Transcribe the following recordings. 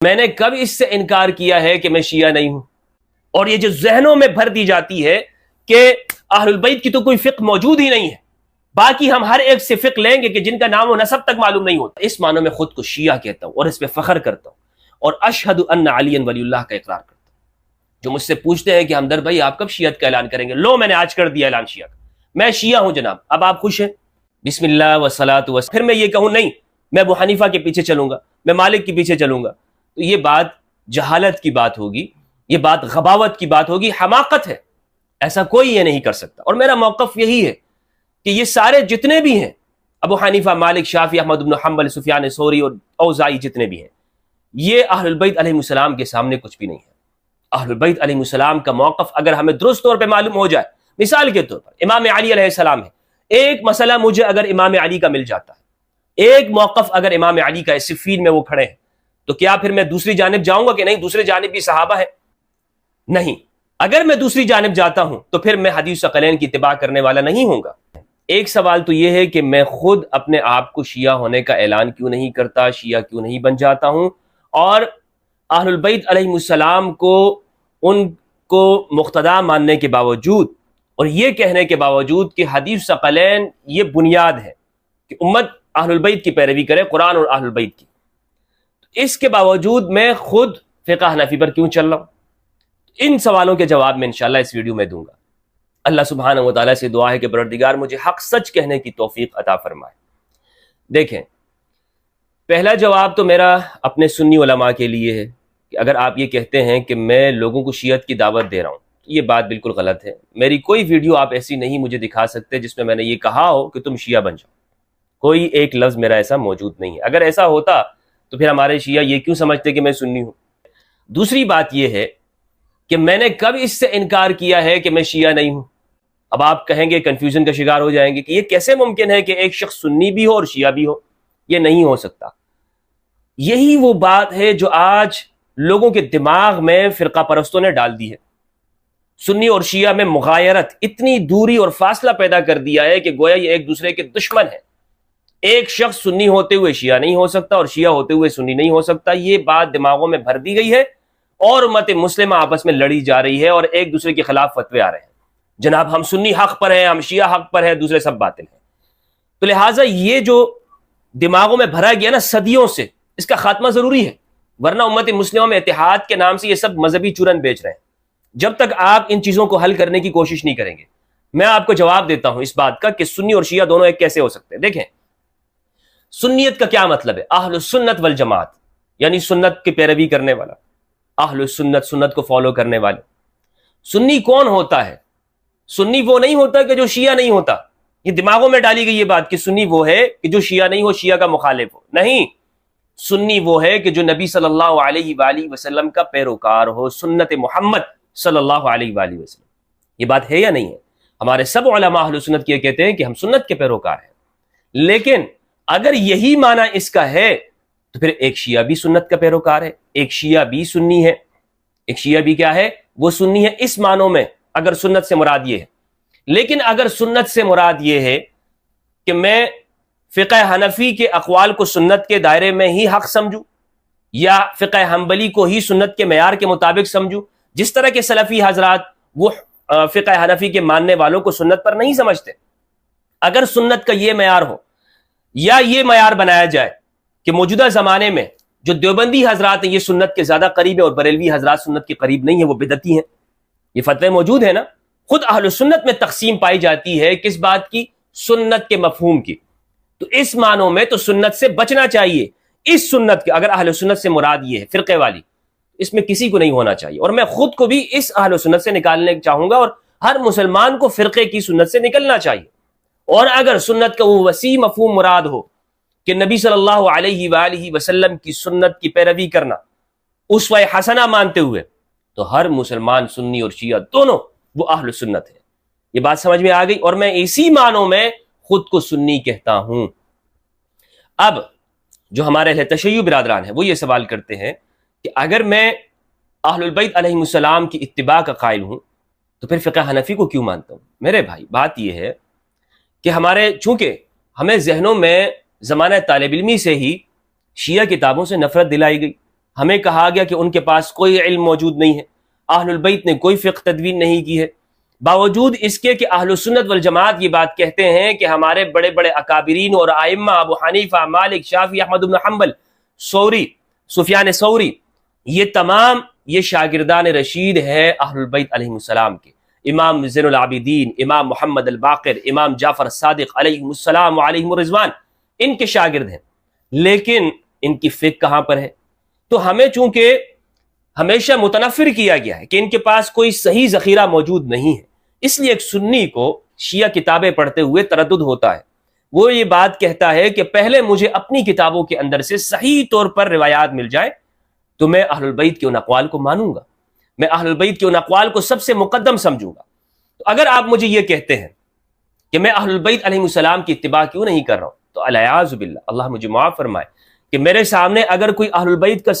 میں نے کب اس سے انکار کیا ہے کہ میں شیعہ نہیں ہوں؟ اور یہ جو ذہنوں میں بھر دی جاتی ہے کہ اہل البیت کی تو کوئی فقہ موجود ہی نہیں ہے، باقی ہم ہر ایک سے فقہ لیں گے کہ جن کا نام و نسب تک معلوم نہیں ہوتا، اس معنی میں خود کو شیعہ کہتا ہوں اور اس پہ فخر کرتا ہوں اور اشہد ان علی ولی اللہ کا اقرار کرتا ہوں۔ جو مجھ سے پوچھتے ہیں کہ ہمدرد بھائی آپ کب شیعت کا اعلان کریں گے، لو میں نے آج کر دیا اعلان شیعہ کا، میں شیعہ ہوں جناب، اب آپ خوش ہیں؟ بسم اللہ والصلاۃ والسلام۔ پھر میں یہ کہوں نہیں میں ابو حنیفہ کے پیچھے چلوں گا، میں مالک کے پیچھے چلوں گا، تو یہ بات جہالت کی بات ہوگی، یہ بات غباوت کی بات ہوگی، حماقت ہے، ایسا کوئی یہ نہیں کر سکتا۔ اور میرا موقف یہی ہے کہ یہ سارے جتنے بھی ہیں، ابو حنیفہ، مالک، شافعی، احمد بن حنبل، سفیان ثوری اور اوزاعی، جتنے بھی ہیں، یہ اہل البیت علیہ السلام کے سامنے کچھ بھی نہیں ہے۔ اہل البیت علیہ السلام کا موقف اگر ہمیں درست طور پہ معلوم ہو جائے، مثال کے طور پر امام علی علیہ السلام ہے، ایک مسئلہ مجھے اگر امام علی کا مل جاتا ہے، ایک موقف اگر امام علی کا ہے، صفین میں وہ کھڑے ہیں، تو کیا پھر میں دوسری جانب جاؤں گا کہ نہیں دوسری جانب بھی صحابہ ہے؟ نہیں۔ اگر میں دوسری جانب جاتا ہوں تو پھر میں حدیث ثقلین کی اتباع کرنے والا نہیں ہوں گا۔ ایک سوال تو یہ ہے کہ میں خود اپنے آپ کو شیعہ ہونے کا اعلان کیوں نہیں کرتا، شیعہ کیوں نہیں بن جاتا ہوں، اور اہل البیت علیہ السلام کو ان کو مقتدا ماننے کے باوجود اور یہ کہنے کے باوجود کہ حدیث ثقلین یہ بنیاد ہے کہ امت اہل البیت کی پیروی کرے، قرآن اور اہل البیت کی، اس کے باوجود میں خود فقہ حنفی پر کیوں چل رہا ہوں؟ ان سوالوں کے جواب میں انشاءاللہ اس ویڈیو میں دوں گا۔ اللہ سبحانہ و تعالیٰ سے دعا ہے کہ پروردگار مجھے حق سچ کہنے کی توفیق عطا فرمائے۔ دیکھیں، پہلا جواب تو میرا اپنے سنی علماء کے لیے ہے کہ اگر آپ یہ کہتے ہیں کہ میں لوگوں کو شیعت کی دعوت دے رہا ہوں تو یہ بات بالکل غلط ہے۔ میری کوئی ویڈیو آپ ایسی نہیں مجھے دکھا سکتے جس میں نے یہ کہا ہو کہ تم شیعہ بن جاؤ، کوئی ایک لفظ میرا ایسا موجود نہیں ہے۔ اگر ایسا ہوتا تو پھر ہمارے شیعہ یہ کیوں سمجھتے کہ میں سنی ہوں؟ دوسری بات یہ ہے کہ میں نے کب اس سے انکار کیا ہے کہ میں شیعہ نہیں ہوں؟ اب آپ کہیں گے، کنفیوژن کا شکار ہو جائیں گے کہ یہ کیسے ممکن ہے کہ ایک شخص سنی بھی ہو اور شیعہ بھی ہو؟ یہ نہیں ہو سکتا۔ یہی وہ بات ہے جو آج لوگوں کے دماغ میں فرقہ پرستوں نے ڈال دی ہے۔ سنی اور شیعہ میں مغایرت، اتنی دوری اور فاصلہ پیدا کر دیا ہے کہ گویا یہ ایک دوسرے کے دشمن ہیں۔ ایک شخص سنی ہوتے ہوئے شیعہ نہیں ہو سکتا اور شیعہ ہوتے ہوئے سنی نہیں ہو سکتا۔ یہ بات دماغوں میں بھر دی گئی ہے اور امت مسلمہ آپس میں لڑی جا رہی ہے اور ایک دوسرے کے خلاف فتوے آ رہے ہیں، جناب ہم سنی حق پر ہیں، ہم شیعہ حق پر ہیں، دوسرے سب باطل ہیں۔ تو لہٰذا یہ جو دماغوں میں بھرا گیا نا صدیوں سے، اس کا خاتمہ ضروری ہے، ورنہ امت مسلمہ میں اتحاد کے نام سے یہ سب مذہبی چورن بیچ رہے ہیں۔ جب تک آپ ان چیزوں کو حل کرنے کی کوشش نہیں کریں گے، میں آپ کو جواب دیتا ہوں اس بات کا کہ سنی اور شیعہ دونوں ایک کیسے ہو سکتے ہیں۔ دیکھیں، سنیت کا کیا مطلب ہے؟ اہل السنت والجماعت، یعنی سنت کی پیروی کرنے والا، اہل السنت، سنت کو فالو کرنے والے۔ سنی کون ہوتا ہے؟ سنی وہ نہیں ہوتا کہ جو شیعہ نہیں ہوتا۔ یہ دماغوں میں ڈالی گئی یہ بات کہ سنی وہ ہے کہ جو شیعہ نہیں ہو، شیعہ کا مخالف ہو، نہیں۔ سنی وہ ہے کہ جو نبی صلی اللہ علیہ وآلہ وسلم کا پیروکار ہو، سنت محمد صلی اللہ علیہ وآلہ وسلم۔ یہ بات ہے یا نہیں ہے؟ ہمارے سب علماء اہل سنت یہ کہتے ہیں کہ ہم سنت کے پیروکار ہیں، لیکن اگر یہی معنی اس کا ہے تو پھر ایک شیعہ بھی سنت کا پیروکار ہے، ایک شیعہ بھی سنی ہے۔ ایک شیعہ بھی کیا ہے؟ وہ سنی ہے اس معنوں میں، اگر سنت سے مراد یہ ہے۔ لیکن اگر سنت سے مراد یہ ہے کہ میں فقہ حنفی کے اقوال کو سنت کے دائرے میں ہی حق سمجھوں یا فقہ حنبلی کو ہی سنت کے معیار کے مطابق سمجھوں، جس طرح کے سلفی حضرات وہ فقہ حنفی کے ماننے والوں کو سنت پر نہیں سمجھتے، اگر سنت کا یہ معیار ہو یا یہ معیار بنایا جائے کہ موجودہ زمانے میں جو دیوبندی حضرات ہیں یہ سنت کے زیادہ قریب ہیں اور بریلوی حضرات سنت کے قریب نہیں ہیں، وہ بدعتی ہیں، یہ فتوے موجود ہیں نا۔ خود اہل سنت میں تقسیم پائی جاتی ہے کس بات کی؟ سنت کے مفہوم کی۔ تو اس معنوں میں تو سنت سے بچنا چاہیے۔ اس سنت کے اگر اہل سنت سے مراد یہ ہے فرقے والی، اس میں کسی کو نہیں ہونا چاہیے، اور میں خود کو بھی اس اہل سنت سے نکالنے چاہوں گا، اور ہر مسلمان کو فرقے کی سنت سے نکلنا چاہیے۔ اور اگر سنت کا وہ وسیع مفہوم مراد ہو کہ نبی صلی اللہ علیہ وآلہ وسلم کی سنت کی پیروی کرنا اسوہ حسنہ مانتے ہوئے، تو ہر مسلمان سنی اور شیعہ دونوں وہ اہل سنت ہے۔ یہ بات سمجھ میں آ گئی؟ اور میں اسی معنوں میں خود کو سنی کہتا ہوں۔ اب جو ہمارے اہل تشیع برادران ہیں وہ یہ سوال کرتے ہیں کہ اگر میں اہل البیت علیہ السلام کی اتباع کا قائل ہوں تو پھر فقہ حنفی کو کیوں مانتا ہوں؟ میرے بھائی، بات یہ ہے کہ چونکہ ہمیں ذہنوں میں زمانہ طالب علمی سے ہی شیعہ کتابوں سے نفرت دلائی گئی، ہمیں کہا گیا کہ ان کے پاس کوئی علم موجود نہیں ہے، اہل البیت نے کوئی فقہ تدوین نہیں کی ہے، باوجود اس کے کہ اہل سنت والجماعت یہ بات کہتے ہیں کہ ہمارے بڑے بڑے اکابرین اور ائمہ ابو حنیفہ، مالک، شافعی، احمد بن حنبل، ثوری، سفیان ثوری، یہ تمام یہ شاگردان رشید ہے اہل البیت علیہ السلام کے، امام زین العابدین، امام محمد الباقر، امام جعفر صادق علیہ السلام وعلیہم الرضوان، ان کے شاگرد ہیں، لیکن ان کی فقہ کہاں پر ہے؟ تو ہمیں چونکہ ہمیشہ متنفر کیا گیا ہے کہ ان کے پاس کوئی صحیح ذخیرہ موجود نہیں ہے، اس لیے ایک سنی کو شیعہ کتابیں پڑھتے ہوئے تردد ہوتا ہے، وہ یہ بات کہتا ہے کہ پہلے مجھے اپنی کتابوں کے اندر سے صحیح طور پر روایات مل جائیں تو میں اہل البیت کے ان اقوال کو مانوں گا، میں اہل البیت کے ان اقوال کو سب سے مقدم سمجھوں گا۔ تو اگر آپ مجھے یہ کہتے ہیں کہ میں اہل البیت علیہ السلام کی اتباع کیوں نہیں کر رہا ہوں، تو الیاذ باللہ، اللہ مجھے معاف فرمائے کہ میرے سامنے اگر کوئی اہل البیت کا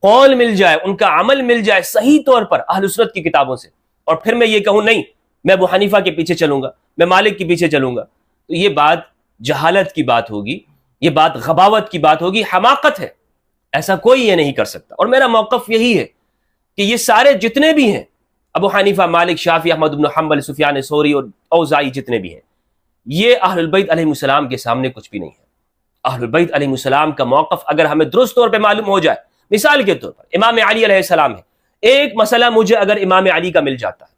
قول مل جائے، ان کا عمل مل جائے صحیح طور پر اہل سنت کی کتابوں سے، اور پھر میں یہ کہوں نہیں میں ابو حنیفہ کے پیچھے چلوں گا، میں مالک کے پیچھے چلوں گا، تو یہ بات جہالت کی بات ہوگی، یہ بات غباوت کی بات ہوگی، حماقت ہے، ایسا کوئی یہ نہیں کر سکتا۔ اور میرا موقف یہی ہے کہ یہ سارے جتنے بھی ہیں، ابو حنیفہ، مالک، شافعی، احمد بن حنبل، سفیان ثوری اور اوزاعی، جتنے بھی ہیں، یہ اہل البیت علیہ السلام کے سامنے کچھ بھی نہیں ہے۔ اہل البیت علیہ السلام کا موقف اگر ہمیں درست طور پہ معلوم ہو جائے، مثال کے طور پر امام علی علیہ السلام ہے، ایک مسئلہ مجھے اگر امام علی کا مل جاتا ہے،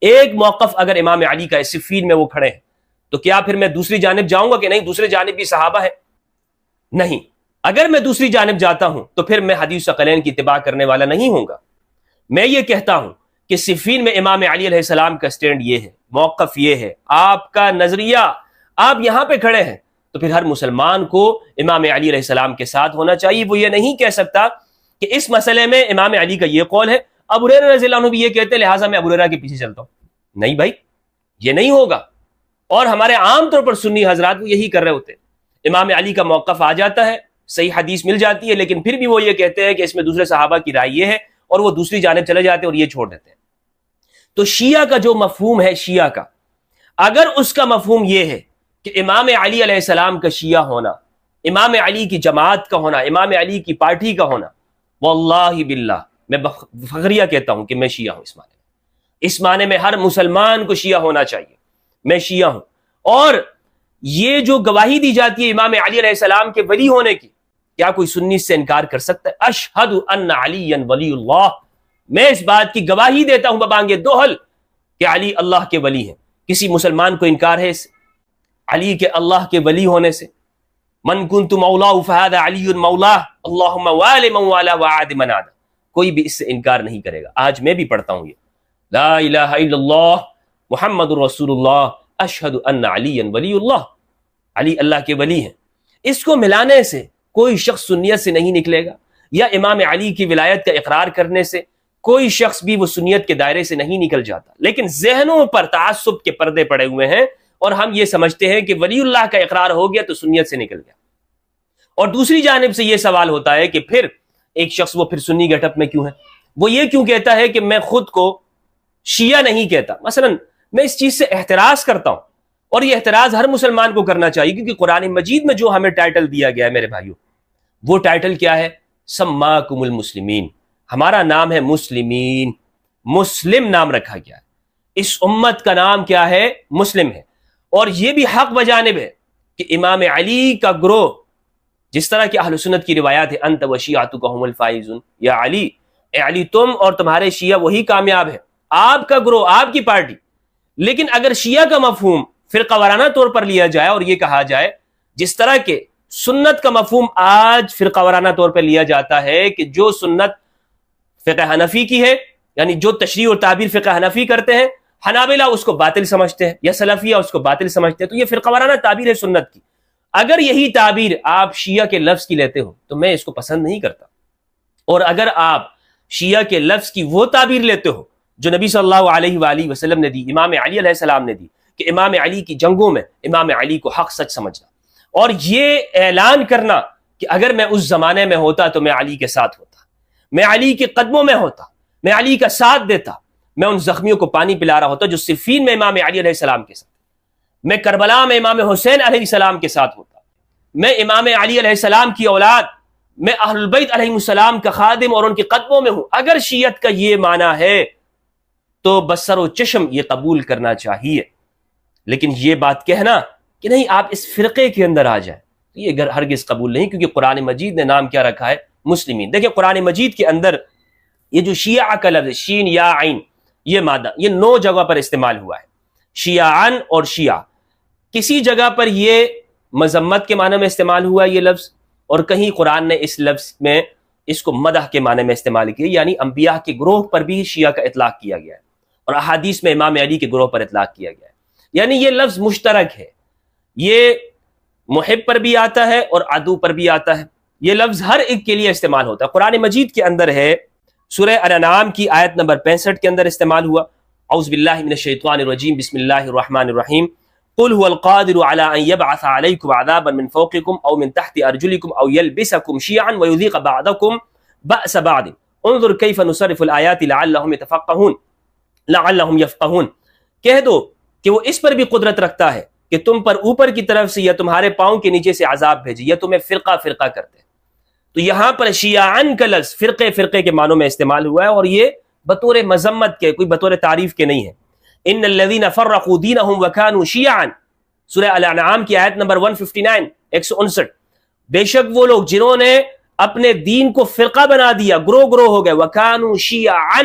ایک موقف اگر امام علی کا ہے، صفین میں وہ کھڑے ہیں، تو کیا پھر میں دوسری جانب جاؤں گا کہ نہیں دوسری جانب بھی صحابہ ہے؟ نہیں، اگر میں دوسری جانب جاتا ہوں تو پھر میں حدیث ثقلین کی اتباع کرنے والا نہیں ہوں گا۔ میں یہ کہتا ہوں کہ صفین میں امام علی علیہ السلام کا سٹینڈ یہ ہے، موقف یہ ہے، آپ کا نظریہ، آپ یہاں پہ کھڑے ہیں، تو پھر ہر مسلمان کو امام علی علیہ السلام کے ساتھ ہونا چاہیے۔ وہ یہ نہیں کہہ سکتا کہ اس مسئلے میں امام علی کا یہ قول ہے، ابو ہریرہ رضی اللہ عنہ بھی یہ کہتے ہیں لہٰذا میں ابو ہریرہ کے پیچھے چلتا ہوں۔ نہیں بھائی، یہ نہیں ہوگا۔ اور ہمارے عام طور پر سنی حضرات وہ یہی کر رہے ہوتے ہیں، امام علی کا موقف آ جاتا ہے، صحیح حدیث مل جاتی ہے، لیکن پھر بھی وہ یہ کہتے ہیں کہ اس میں دوسرے صحابہ کی رائے یہ ہے، اور وہ دوسری جانب چلے جاتے ہیں اور یہ چھوڑ دیتے ہیں۔ تو شیعہ کا جو مفہوم ہے، شیعہ کا اگر اس کا مفہوم یہ ہے کہ امام علی علیہ السلام کا شیعہ ہونا، امام علی کی جماعت کا ہونا، امام علی کی پارٹی کا ہونا، واللہ باللہ میں فخریہ کہتا ہوں کہ میں شیعہ ہوں۔ اس معنی میں ہر مسلمان کو شیعہ ہونا چاہیے، میں شیعہ ہوں۔ اور یہ جو گواہی دی جاتی ہے امام علی علیہ السلام کے ولی ہونے کی، کیا کوئی سنی سے انکار کر سکتا ہے؟ اشہد ان علی ولی اللہ، میں اس بات کی گواہی دیتا ہوں ببانگ دوہل کہ علی اللہ کے ولی ہیں۔ کسی مسلمان کو انکار ہے اس علی کے اللہ کے ولی ہونے سے؟ من کنت مولا فہذا علی مولا، اللہم وال من والا وعاد من عاد، کوئی بھی اس سے انکار نہیں کرے گا۔ آج میں بھی پڑھتا ہوں یہ لا الہ الا اللہ محمد رسول اللہ اشہد ان علی ولی اللہ، علی اللہ کے ولی ہیں۔ اس کو ملانے سے کوئی شخص سنیت سے نہیں نکلے گا، یا امام علی کی ولایت کا اقرار کرنے سے کوئی شخص بھی وہ سنیت کے دائرے سے نہیں نکل جاتا، لیکن ذہنوں پر تعصب کے پردے پڑے ہوئے ہیں، اور ہم یہ سمجھتے ہیں کہ ولی اللہ کا اقرار ہو گیا تو سنیت سے نکل گیا۔ اور دوسری جانب سے یہ سوال ہوتا ہے کہ پھر ایک شخص وہ پھر سنی گیٹ اپ میں کیوں ہے؟ وہ یہ کیوں کہتا ہے کہ میں خود کو شیعہ نہیں کہتا؟ مثلا میں اس چیز سے احتراز کرتا ہوں، اور یہ احتراز ہر مسلمان کو کرنا چاہیے، کیونکہ قرآن مجید میں جو ہمیں ٹائٹل دیا گیا ہے میرے بھائیوں، وہ ٹائٹل کیا ہے؟ سماکم المسلمین، ہمارا نام ہے مسلمین، مسلم نام رکھا گیا ہے، اس امت کا نام کیا ہے؟ مسلم ہے۔ اور یہ بھی حق بجانب ہے کہ امام علی کا گروہ، جس طرح کہ اہل سنت کی روایات ہے انت و شیعتک هم الفائزون، یا علی، اے علی تم اور تمہارے شیعہ وہی کامیاب ہے، آپ کا گروہ، آپ کی پارٹی۔ لیکن اگر شیعہ کا مفہوم فرقہ وارانہ طور پر لیا جائے اور یہ کہا جائے جس طرح کہ سنت کا مفہوم آج فرقہ وارانہ طور پر لیا جاتا ہے کہ جو سنت فقہ حنفی کی ہے، یعنی جو تشریح اور تعبیر فقہ حنفی کرتے ہیں، حنابلہ اس کو باطل سمجھتے ہیں یا سلفیہ اس کو باطل سمجھتے ہیں، تو یہ فرقہ وارانہ تعبیر ہے سنت کی۔ اگر یہی تعبیر آپ شیعہ کے لفظ کی لیتے ہو تو میں اس کو پسند نہیں کرتا، اور اگر آپ شیعہ کے لفظ کی وہ تعبیر لیتے ہو جو نبی صلی اللہ علیہ وآلہ وسلم نے دی، امام علی علیہ السلام نے دی، کہ امام علی کی جنگوں میں امام علی کو حق سچ سمجھنا، اور یہ اعلان کرنا کہ اگر میں اس زمانے میں ہوتا تو میں علی کے ساتھ ہوتا، میں علی کے قدموں میں ہوتا، میں علی کا ساتھ دیتا، میں ان زخمیوں کو پانی پلا رہا ہوتا جو صفین میں امام علی علیہ السلام کے ساتھ، میں کربلا میں امام حسین علیہ السلام کے ساتھ ہوتا، میں امام علی علیہ السلام کی اولاد میں اہل البیت علیہ السلام کا خادم اور ان کے قدموں میں ہوں، اگر شیعت کا یہ معنی ہے تو بسر و چشم یہ قبول کرنا چاہیے. لیکن یہ بات کہنا کہ نہیں آپ اس فرقے کے اندر آ جائیں، یہ ہرگز قبول نہیں، کیونکہ قرآن مجید نے نام کیا رکھا ہے؟ مسلمین. دیکھیں قرآن مجید کے اندر یہ جو شیعہ کا لفظ شین یا عین یہ مادہ یہ 9 جگہ پر استعمال ہوا ہے. شیعان اور شیعہ، کسی جگہ پر یہ مذمت کے معنی میں استعمال ہوا ہے یہ لفظ، اور کہیں قرآن نے اس لفظ میں اس کو مدح کے معنی میں استعمال کیا، یعنی انبیاء کے گروہ پر بھی شیعہ کا اطلاق کیا گیا ہے، اور احادیث میں امام علی کے گروہ پر اطلاق کیا گیا ہے. یعنی یہ لفظ مشترک ہے، یہ محب پر بھی آتا ہے اور عدو پر بھی آتا ہے. یہ لفظ ہر ایک کے لیے استعمال ہوتا ہے. قرآن مجید کے اندر ہے، سورہ الانعام کی آیت نمبر 65 کے اندر استعمال ہوا، اعوذ باللہ من الشیطان الرجیم بسم اللہ الرحمن الرحیم قل هو القادر على ان يبعث عليكم عذابا من فوقكم او من تحت ارجلكم او يلبسكم شيعا ويذيق بعضكم بأس بعض انظر كيف نصرف الآيات لعلهم يتفقهون لعلهم يفقهون. کہہ دو کہ وہ اس پر بھی قدرت رکھتا ہے کہ تم پر اوپر کی طرف سے یا تمہارے پاؤں کے نیچے سے عذاب بھیجے یا تمہیں فرقہ فرقہ کرتے. تو یہاں پر شیعان کا لفظ فرقے فرقے کے معنوں میں استعمال ہوا ہے، اور یہ بطور مذمت کے، کوئی بطور تعریف کے نہیں ہے. ان الذين فرقوا دينهم وكانوا شيعا، سورہ الانعام کی آیت نمبر 159 159. بے شک وہ لوگ جنہوں نے اپنے دین کو فرقہ بنا دیا، گروہ گروہ ہو گئے، وكانوا شيعا،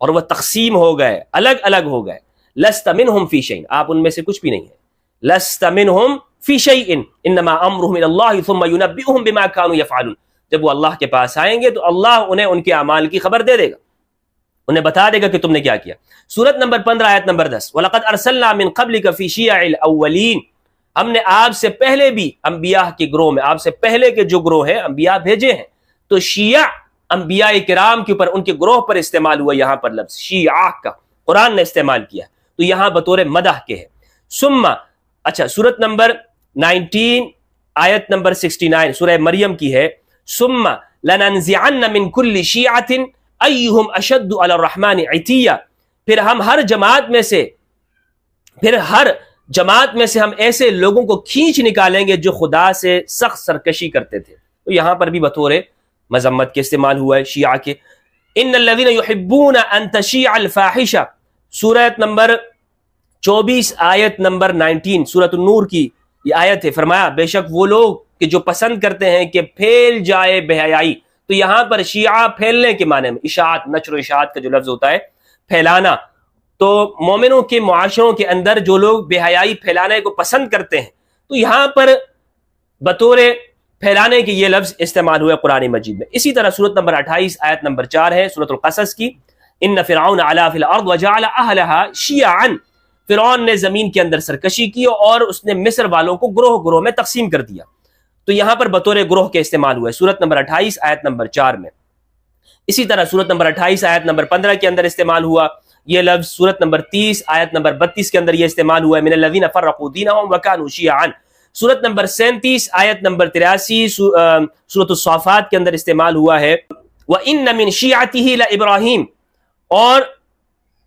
اور وہ تقسیم ہو گئے، الگ الگ ہو گئے. لست منهم في شيء، آپ ان میں سے کچھ بھی نہیں ہیں. لست منهم في شيء انما امرهم الى الله ثم ينبئهم بما كانوا يفعلون. جب وہ اللہ کے پاس آئیں گے تو اللہ انہیں ان کے اعمال کی خبر دے دے گا، انہیں بتا دے گا کہ تم نے کیا کیا. سورت نمبر 15 آیت نمبر 10 وَلَقَدْ أَرْسَلْنَا مِن قَبْلِكَ فِي شِيَعِ الْأَوَّلِينَ، ہم نے آپ سے پہلے بھی انبیاء کے گروہ میں، آپ سے پہلے کے جو گروہ ہیں انبیاء بھیجے ہیں. تو شیعہ انبیاء کرام کے اوپر، ان کے گروہ پر استعمال ہوا یہاں پر لفظ شیعہ کا قرآن نے استعمال کیا، تو یہاں بطور مدح کے ہے. ثم اچھا سورت نمبر 19 آیت نمبر 69 سورہ مریم کی ہے، ثم لَنَنزِعَنَّ مِن كُلِّ شِيعَةٍ أَيُّهُمْ أَشَدُّ عَلَى الرَّحْمَنِ عِتِيًّا، پھر ہم ہر جماعت میں سے ہم ایسے لوگوں کو کھینچ نکالیں گے جو خدا سے سخت سرکشی کرتے تھے. تو یہاں پر بھی بطور مذمت کے استعمال ہوا ہے شیعہ کے. ان الذين يحبون ان تشيع الفاحشة، سورت نمبر 24 آیت نمبر 19 سورت النور کی یہ آیت ہے. فرمایا بے شک وہ لوگ کہ جو پسند کرتے ہیں کہ پھیل جائے بے حیائی. تو یہاں پر شیعہ پھیلنے کے معنی میں، اشاعت، نشر و اشاعت کا جو لفظ ہوتا ہے پھیلانا، تو مومنوں کے معاشروں کے اندر جو لوگ بے حیائی پھیلانے کو پسند کرتے ہیں، تو یہاں پر بطور پھیلانے کے یہ لفظ استعمال ہوا قرآن مجید میں. اسی طرح سورت نمبر 28 آیت نمبر 4 ہے سورت القصص کی، ان فرعون علا فی الارض وجعل اہلها شیعا، فرعون نے زمین کے اندر سرکشی کی اور اس نے مصر والوں کو گروہ گروہ میں تقسیم کر دیا. تو یہاں پر بطور گروہ کے استعمال ہوا ہے سورت نمبر 28 آیت نمبر 4 میں. اسی طرح سورت نمبر 28 آیت نمبر 15 کے اندر استعمال ہوا یہ لفظ. سورت نمبر 30 آیت نمبر 32 کے اندر یہ استعمال ہوا ہے من الذین فرقوا دینہم وکانوا شیعا. سورت نمبر 37 آیت نمبر 83 سورت الصافات کے اندر استعمال ہوا ہے وَإِنَّ مِن شِيعَتِهِ لَإِبْرَاهِيمَ، اور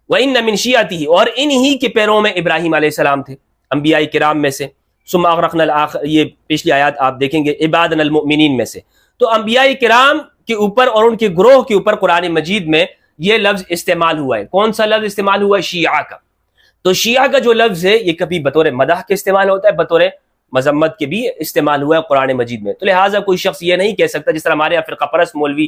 وَإِنَّ مِن شِيعَتِهِ، اور انہی کے پیروں میں ابراہیم علیہ السلام تھے انبیاء کرام میں سے. ثم اغرقنا الآخر، یہ پچھلی آیات آپ دیکھیں گے، عبادنا المؤمنین میں سے. تو انبیاء کرام کے اوپر اور ان کے گروہ کے اوپر قرآن مجید میں یہ لفظ استعمال ہوا ہے. کون سا لفظ استعمال ہوا ہے؟ شیعہ کا. تو شیعہ کا جو لفظ ہے یہ کبھی بطور مدح کے استعمال ہوتا ہے، بطور مذمت کے بھی استعمال ہوا ہے قرآن مجید میں. تو لہٰذا کوئی شخص یہ نہیں کہہ سکتا، جس طرح ہمارے یہاں فرقہ پرست مولوی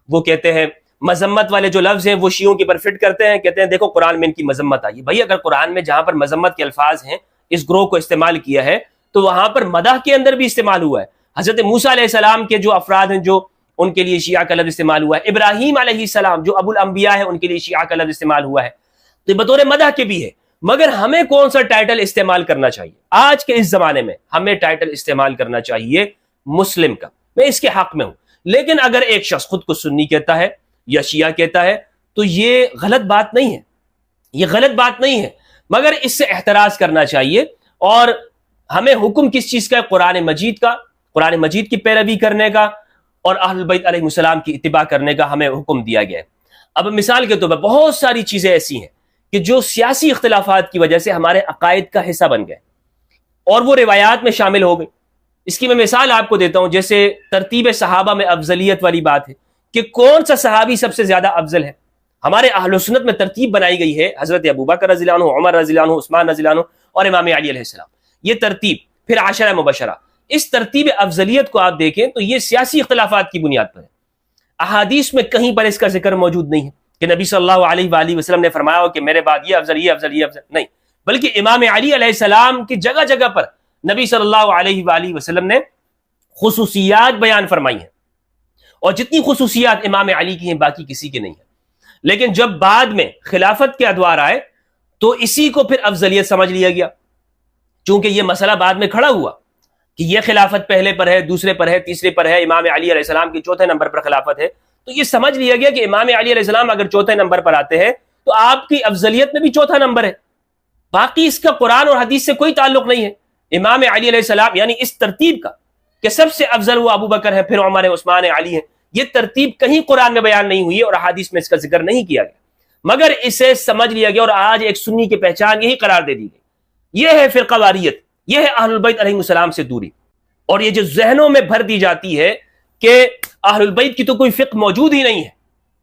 وہ کہتے ہیں مذمت والے جو لفظ ہیں وہ شیعوں کے اوپر فٹ کرتے ہیں، کہتے ہیں دیکھو قرآن میں ان کی مذمت آئی ہے. بھائی اگر قرآن میں جہاں پر مذمت کے الفاظ ہیں اس گروہ کو استعمال کیا ہے تو وہاں پر مدح کے اندر بھی استعمال ہوا ہے. حضرت موسیٰ علیہ السلام کے جو افراد ہیں جو ان کے لیے شیعہ کا لفظ استعمال ہوا ہے، ابراہیم علیہ السلام جو ابو الانبیاء ہیں ان کے لیے شیعہ کا لفظ استعمال ہوا ہے. تو بطور مدح کے بھی ہے. مگر ہمیں کون سا ٹائٹل استعمال کرنا چاہیے؟ آج کے اس زمانے میں ہمیں ٹائٹل استعمال کرنا چاہیے مسلم کا. میں اس کے حق میں ہوں، لیکن اگر ایک شخص خود کو سنی کہتا ہے یا شیعہ کہتا ہے تو یہ غلط بات نہیں ہے، یہ غلط بات نہیں ہے. مگر اس سے احتراز کرنا چاہیے. اور ہمیں حکم کس چیز کا ہے؟ قرآن مجید کا، قرآن مجید کی پیروی کرنے کا اور اہل البیت علیہ السلام کی اتباع کرنے کا ہمیں حکم دیا گیا ہے. اب مثال کے طور پر بہت ساری چیزیں ایسی ہیں کہ جو سیاسی اختلافات کی وجہ سے ہمارے عقائد کا حصہ بن گئے اور وہ روایات میں شامل ہو گئی. اس کی میں مثال آپ کو دیتا ہوں، جیسے ترتیب صحابہ میں افضلیت والی بات ہے کہ کون سا صحابی سب سے زیادہ افضل ہے۔ ہمارے اہل سنت میں ترتیب بنائی گئی ہے، حضرت ابوبکر رضی اللہ عنہ، عمر رضی اللہ عنہ، عثمان رضی اللہ عنہ اور امام علی علیہ السلام، یہ ترتیب، پھر عشرہ مبشرہ۔ اس ترتیب افضلیت کو آپ دیکھیں تو یہ سیاسی اختلافات کی بنیاد پر ہے، احادیث میں کہیں پر اس کا ذکر موجود نہیں ہے کہ نبی صلی اللہ علیہ وآلہ وسلم نے فرمایا ہو کہ میرے بعد یہ افضل، یہ افضل، یہ افضل، نہیں، بلکہ امام علی علیہ السلام کی جگہ جگہ پر نبی صلی اللہ علیہ وآلہ وسلم نے خصوصیات بیان فرمائی ہیں، اور جتنی خصوصیات امام علی کی ہیں باقی کسی کے نہیں ہیں۔ لیکن جب بعد میں خلافت کے ادوار آئے تو اسی کو پھر افضلیت سمجھ لیا گیا، چونکہ یہ مسئلہ بعد میں کھڑا ہوا کہ یہ خلافت پہلے پر ہے، دوسرے پر ہے، تیسرے پر ہے، امام علی علیہ السلام کی چوتھے نمبر پر خلافت ہے، تو یہ سمجھ لیا گیا کہ امام علی علیہ السلام اگر چوتھے نمبر پر آتے ہیں تو آپ کی افضلیت میں بھی چوتھا نمبر ہے، باقی اس کا قرآن اور حدیث سے کوئی تعلق نہیں ہے۔ امام علی علیہ السلام یعنی اس ترتیب کا کہ سب سے افضل وہ ابو بکر ہے، پھر عمر ہے، عثمان ہے، علی ہے، یہ ترتیب کہیں قرآن میں بیان نہیں ہوئی ہے اور احادیث میں اس کا ذکر نہیں کیا گیا، مگر اسے سمجھ لیا گیا اور آج ایک سنی کی پہچان یہی قرار دے دی گئی۔ یہ ہے فرقہ واریت، یہ ہے اہل البیت علیہ السلام سے دوری، اور یہ جو ذہنوں میں بھر دی جاتی ہے کہ اہل البیت کی تو کوئی فقہ موجود ہی نہیں ہے،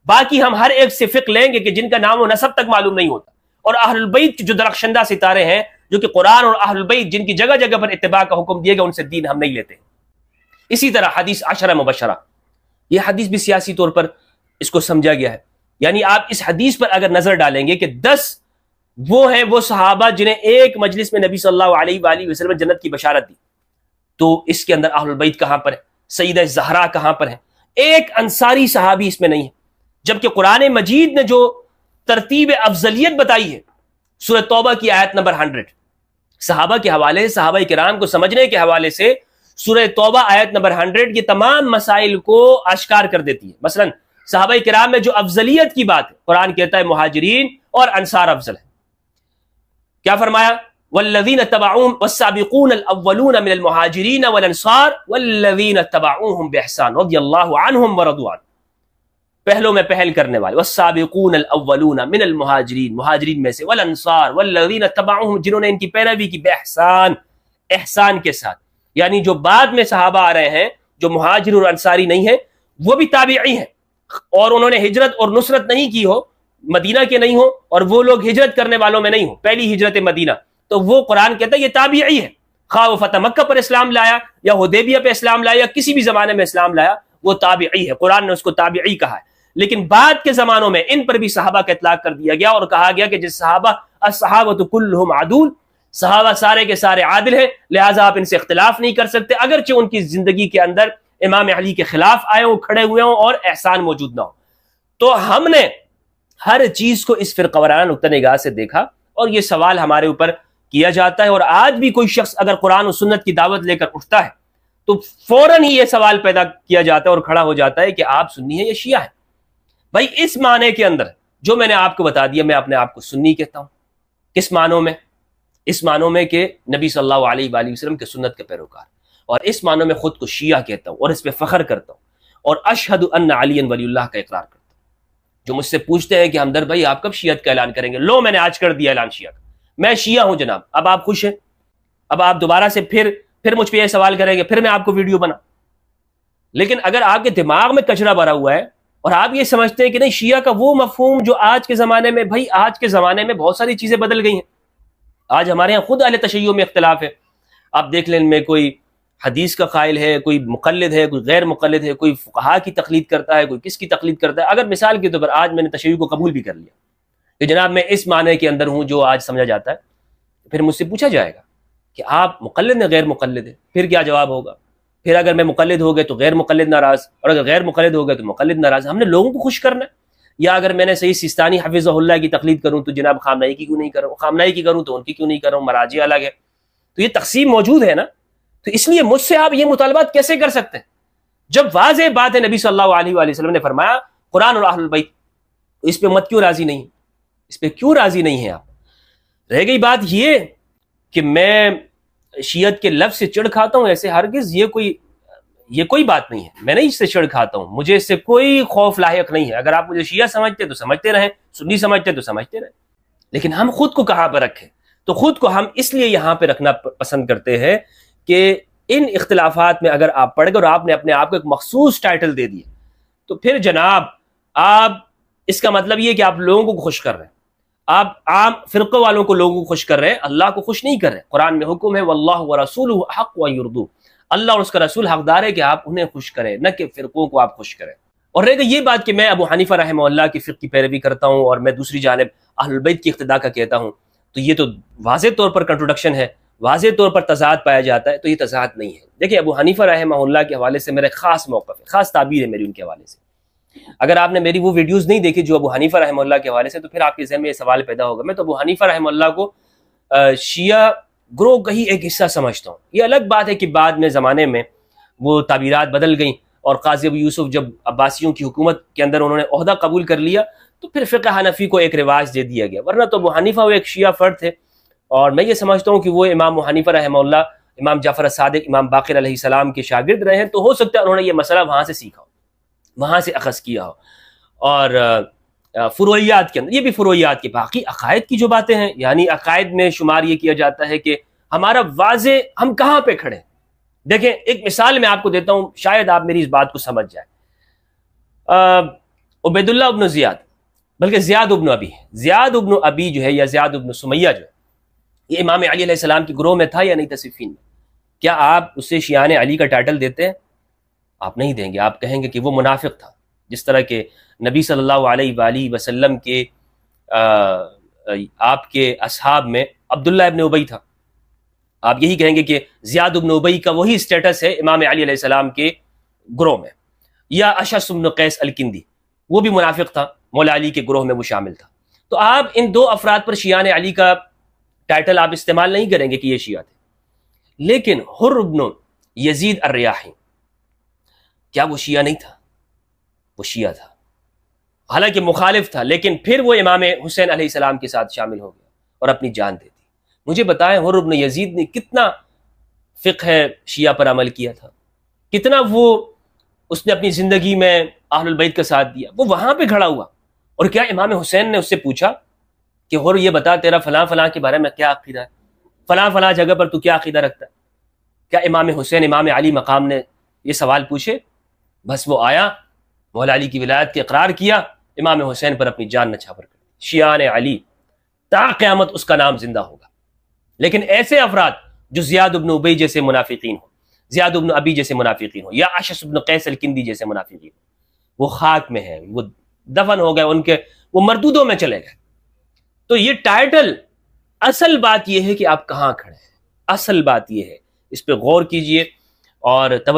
باقی ہم ہر ایک سے فقہ لیں گے کہ جن کا نام و نسب تک معلوم نہیں ہوتا، اور اہل البیت جو درخشندہ ستارے ہیں جو کہ قرآن اور اہل البیت جن کی جگہ جگہ پر اتباع کا حکم دیا گیا ان سے دین ہم نہیں لیتے۔ اسی طرح حدیث عشرہ مبشرہ، یہ حدیث بھی سیاسی طور پر اس کو سمجھا گیا ہے، یعنی آپ اس حدیث پر اگر نظر ڈالیں گے کہ 10 وہ ہیں وہ صحابہ جنہیں ایک مجلس میں نبی صلی اللہ علیہ وآلہ وسلم نے جنت کی بشارت دی، تو اس کے اندر اہل البیت کہاں پر ہے؟ سیدہ زہرا کہاں پر ہے؟ ایک انصاری صحابی اس میں نہیں ہے، جبکہ قرآن مجید نے جو ترتیب افضلیت بتائی ہے سورہ توبہ کی آیت نمبر 100، صحابہ کے حوالے سے، صحابہ کرام کو سمجھنے کے حوالے سے سورہ توبہ آیت نمبر 100 یہ تمام مسائل کو اشکار کر دیتی ہے۔ مثلا صحابہ کرام میں جو افضلیت کی بات ہے، قرآن کہتا ہے مہاجرین اور انصار افضل ہے، کیا فرمایا؟ والذین اتبعوہم والسابقون الاولون من المہاجرین والانصار والذین اتبعوہم باحسان رضی اللہ عنہم ورضوا عنہ، پہلوں میں پہل کرنے والے، والسابقون الاولون من المہاجرین، مہاجرین میں سے، والانصار والذین اتبعوہم، جنہوں نے ان کی پیروی کی، باحسان، احسان کے ساتھ، یعنی جو بعد میں صحابہ آ رہے ہیں جو مہاجر اور انصاری نہیں ہیں وہ بھی تابعی ہیں، اور انہوں نے ہجرت اور نصرت نہیں کی ہو، مدینہ کے نہیں ہو، اور وہ لوگ ہجرت کرنے والوں میں نہیں ہو، پہلی ہجرت مدینہ، تو وہ قرآن کہتا ہے یہ تابعی ہے، خواہ وہ فتح مکہ پر اسلام لایا یا حدیبیہ پہ اسلام لایا یا کسی بھی زمانے میں اسلام لایا، وہ تابعی ہے، قرآن نے اس کو تابعی کہا ہے۔ لیکن بعد کے زمانوں میں ان پر بھی صحابہ کا اطلاق کر دیا گیا اور کہا گیا کہ جس صحابہ الصحابۃ کلھم عدول، صحابہ سارے کے سارے عادل ہیں، لہٰذا آپ ان سے اختلاف نہیں کر سکتے، اگرچہ ان کی زندگی کے اندر امام علی کے خلاف آئے ہوں، کھڑے ہوئے ہوں اور احسان موجود نہ ہو۔ تو ہم نے ہر چیز کو اس فرقہ وارانہ نقطہ نگاہ سے دیکھا، اور یہ سوال ہمارے اوپر کیا جاتا ہے، اور آج بھی کوئی شخص اگر قرآن و سنت کی دعوت لے کر اٹھتا ہے تو فوراً ہی یہ سوال پیدا کیا جاتا ہے اور کھڑا ہو جاتا ہے کہ آپ سنی ہیں یا شیعہ ہیں۔ بھائی اس معنی کے اندر جو میں نے آپ کو بتا دیا، میں اپنے آپ کو سنی کہتا ہوں۔ کس معنوں میں؟ اس معنوں میں کہ نبی صلی اللہ علیہ وآلہ وسلم کے سنت کے پیروکار، اور اس معنوں میں خود کو شیعہ کہتا ہوں اور اس پہ فخر کرتا ہوں، اور اشہد ان علی ولی اللہ کا اقرار کرتا ہوں۔ جو مجھ سے پوچھتے ہیں کہ ہمدرد بھائی آپ کب شیعت کا اعلان کریں گے، لو میں نے آج کر دیا اعلان شیعہ کا، میں شیعہ ہوں جناب۔ اب آپ خوش ہیں؟ اب آپ دوبارہ سے پھر مجھ پہ یہ سوال کریں گے، پھر میں آپ کو ویڈیو بنا۔ لیکن اگر آپ کے دماغ میں کچرا بھرا ہوا ہے اور آپ یہ سمجھتے ہیں کہ نہیں شیعہ کا وہ مفہوم جو آج کے زمانے میں، بھائی آج کے زمانے میں بہت ساری چیزیں بدل گئی ہیں، آج ہمارے ہاں خود اہل تشیع میں اختلاف ہے۔ آپ دیکھ لیں، میں کوئی حدیث کا قائل ہے، کوئی مقلد ہے، کوئی غیر مقلد ہے، کوئی فقہا کی تقلید کرتا ہے، کوئی کس کی تقلید کرتا ہے۔ اگر مثال کے طور پر آج میں نے تشیع کو قبول بھی کر لیا کہ جناب میں اس معنی کے اندر ہوں جو آج سمجھا جاتا ہے، پھر مجھ سے پوچھا جائے گا کہ آپ مقلد ہیں غیر مقلد ہے، پھر کیا جواب ہوگا؟ پھر اگر میں مقلد ہو گئے تو غیر مقلد ناراض، اور اگر غیر مقلد ہو گئے تو مقلد ناراض۔ ہم نے لوگوں کو خوش کرنا ہے، یا اگر میں نے سید سیستانی حفظہ اللہ کی تقلید کروں تو جناب خامنہئی کی کیوں نہیں کر رہا ہوں، خامنہئی کی کروں تو ان کی کیوں نہیں کر رہا ہوں، مراجع الگ ہے، تو یہ تقسیم موجود ہے نا۔ تو اس لیے مجھ سے آپ یہ مطالبات کیسے کر سکتے ہیں جب واضح بات ہے نبی صلی اللہ علیہ وآلہ وسلم نے فرمایا قرآن اور اہل البیت، اس پہ مت کیوں راضی نہیں، اس پہ کیوں راضی نہیں ہیں آپ؟ رہ گئی بات یہ کہ میں شیعت کے لفظ سے چڑھ کھاتا ہوں، ایسے ہرگز یہ کوئی بات نہیں ہے، میں نہیں اس سے چڑھ کھاتا ہوں، مجھے اس سے کوئی خوف لاحق نہیں ہے۔ اگر آپ مجھے شیعہ سمجھتے تو سمجھتے رہیں، سنی سمجھتے تو سمجھتے رہیں، لیکن ہم خود کو کہاں پہ رکھیں؟ تو خود کو ہم اس لیے یہاں پہ رکھنا پسند کرتے ہیں کہ ان اختلافات میں اگر آپ پڑھ گئے اور آپ نے اپنے آپ کو ایک مخصوص ٹائٹل دے دیا تو پھر جناب آپ اس کا مطلب یہ کہ آپ لوگوں کو خوش کر رہے ہیں، آپ عام فرقوں والوں کو لوگوں کو خوش کر رہے ہیں، اللہ کو خوش نہیں کر رہے۔ قرآن میں حکم ہے واللہ ورسولہ حق و یرضوا، اللہ اور اس کا رسول حقدار ہے کہ آپ انہیں خوش کریں، نہ کہ فرقوں کو آپ خوش کریں۔ اور رہے گا یہ بات کہ میں ابو حنیفہ رحمہ اللہ کی فقہ کی پیروی کرتا ہوں اور میں دوسری جانب اہل البیت کی اقتداء کا کہتا ہوں، تو یہ تو واضح طور پر کنٹروڈکشن ہے، واضح طور پر تضاد پایا جاتا ہے۔ تو یہ تضاد نہیں ہے۔ دیکھیں ابو حنیفہ رحمہ اللہ کے حوالے سے میرے خاص موقف ہے، خاص تعبیر ہے میری ان کے حوالے سے۔ اگر آپ نے میری وہ ویڈیوز نہیں دیکھی جو ابو حنیفہ رحمہ اللہ کے حوالے سے، تو پھر آپ کے ذہن میں یہ سوال پیدا ہوگا۔ میں تو ابو حنیفہ رحمہ اللہ کو شیعہ گروہ کا ہی ایک حصہ سمجھتا ہوں۔ یہ الگ بات ہے کہ بعد میں زمانے میں وہ تعبیرات بدل گئیں اور قاضی ابو یوسف جب عباسیوں کی حکومت کے اندر انہوں نے عہدہ قبول کر لیا تو پھر فقہ حنفی کو ایک رواج دے دیا گیا، ورنہ تو ابو حنیفہ وہ ایک شیعہ فرد تھے۔ اور میں یہ سمجھتا ہوں کہ وہ امام ابو حنیفہ رحمہ اللہ، امام جعفر الصادق، امام باقر علیہ السلام کے شاگرد رہے ہیں، تو ہو سکتا ہے انہوں نے یہ مسئلہ وہاں سے سیکھا ہو، وہاں سے اخذ کیا ہو۔ اور فروعیات کے اندر یہ بھی فروعیات کے باقی عقائد کی جو باتیں ہیں، یعنی عقائد میں شمار یہ کیا جاتا ہے کہ ہمارا واضح ہم کہاں پہ کھڑے ہیں۔ دیکھیں ایک مثال میں آپ کو دیتا ہوں، شاید آپ میری اس بات کو سمجھ جائیں۔ عبید اللہ ابن زیاد، بلکہ زیاد ابن ابی، زیاد ابن ابی جو ہے یا زیاد ابن سمیہ جو ہے، یہ امام علی علیہ السلام کی گروہ میں تھا یا نہیں تھا صفین میں؟ کیا آپ اسے شیعان علی کا ٹائٹل دیتے ہیں؟ آپ نہیں دیں گے، آپ کہیں گے کہ وہ منافق تھا، جس طرح کہ نبی صلی اللہ علیہ وآلہ وسلم کے آپ کے اصحاب میں عبداللہ ابن ابی تھا، آپ یہی کہیں گے کہ زیاد ابن ابی کا وہی سٹیٹس ہے امام علی علیہ السلام کے گروہ میں۔ یا اشعث بن قیس الکندی، وہ بھی منافق تھا، مولا علی کے گروہ میں وہ شامل تھا۔ تو آپ ان دو افراد پر شیعان علی کا ٹائٹل آپ استعمال نہیں کریں گے کہ یہ شیعہ تھے۔ لیکن حر بن یزید الریاحی، کیا وہ شیعہ نہیں تھا؟ وہ شیعہ تھا، حالانکہ مخالف تھا، لیکن پھر وہ امام حسین علیہ السلام کے ساتھ شامل ہو گیا اور اپنی جان دے دی۔ مجھے بتائیں حر بن یزید نے کتنا فقہ شیعہ پر عمل کیا تھا، کتنا وہ اس نے اپنی زندگی میں اہل البیت کا ساتھ دیا، وہ وہاں پہ کھڑا ہوا۔ اور کیا امام حسین نے اس سے پوچھا کہ حر یہ بتا تیرا فلاں فلاں کے بارے میں کیا عقیدہ ہے، فلاں فلاں جگہ پر تو کیا عقیدہ رکھتا ہے؟ کیا امام حسین امام علی مقام نے یہ سوال پوچھے؟ بس وہ آیا، مولا علی کی ولایت کے اقرار کیا، امام حسین پر اپنی جان نچھاور کر دی۔ شیعان علی تا قیامت اس کا نام زندہ ہوگا۔ لیکن ایسے افراد جو زیاد ابن ابی جیسے منافقین ہوں، زیاد ابن ابی جیسے منافقین ہوں، یا اشعث بن قیس الکندی جیسے منافقین ہوں، وہ خاک میں ہیں، وہ دفن ہو گئے، ان کے وہ مردودوں میں چلے گئے۔ تو یہ ٹائٹل، اصل بات یہ ہے کہ آپ کہاں کھڑے ہیں، اصل بات یہ ہے، اس پہ غور کیجئے اور توجہ